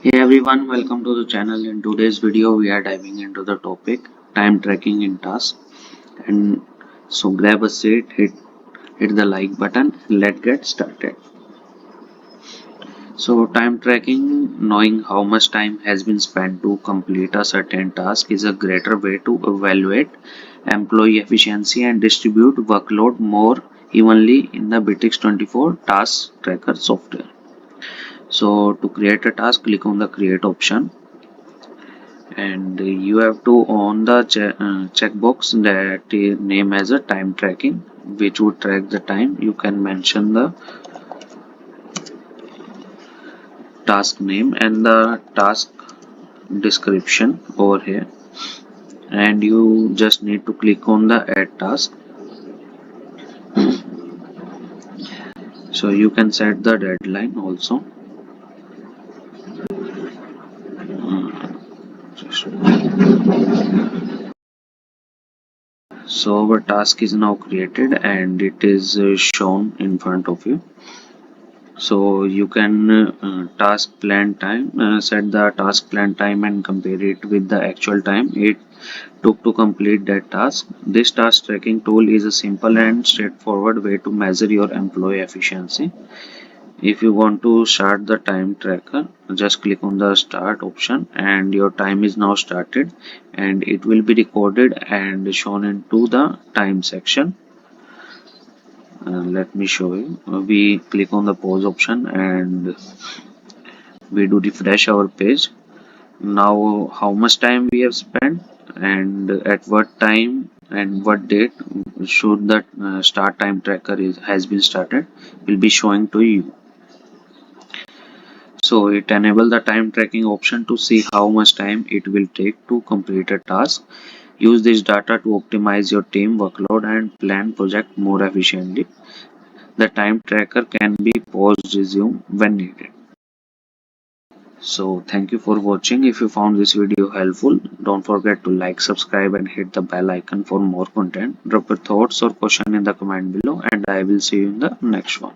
Hey everyone, welcome to the channel. In today's video, we are diving into the topic time tracking in tasks. And so grab a seat, hit the like button, and let's get started. So time tracking, knowing how much time has been spent to complete a certain task, is a greater way to evaluate employee efficiency and distribute workload more evenly in the Bitrix24 task tracker software. So to create a task, click on the create option and you have to on the checkbox that name as a time tracking, which would track the time. You can mention the task name and the task description over here, and you just need to click on the add task. So you can set the deadline also. So our task is now created and it is shown in front of you. So you can task plan time, set the task plan time and compare it with the actual time it took to complete that task. This task tracking tool is a simple and straightforward way to measure your employee efficiency. If you want to start the time tracker, just click on the start option and your time is now started, and it will be recorded and shown into the time section. Let me show you. We click on the pause option and we do refresh our page. Now how much time we have spent and at what time and what date should the start time tracker has been started will be showing to you. So it enable the time tracking option to see how much time it will take to complete a task. Use this data to optimize your team workload and plan project more efficiently. The time tracker can be paused, resume when needed. So thank you for watching. If you found this video helpful, don't forget to like, subscribe and hit the bell icon for more content. Drop your thoughts or question in the comment below and I will see you in the next one.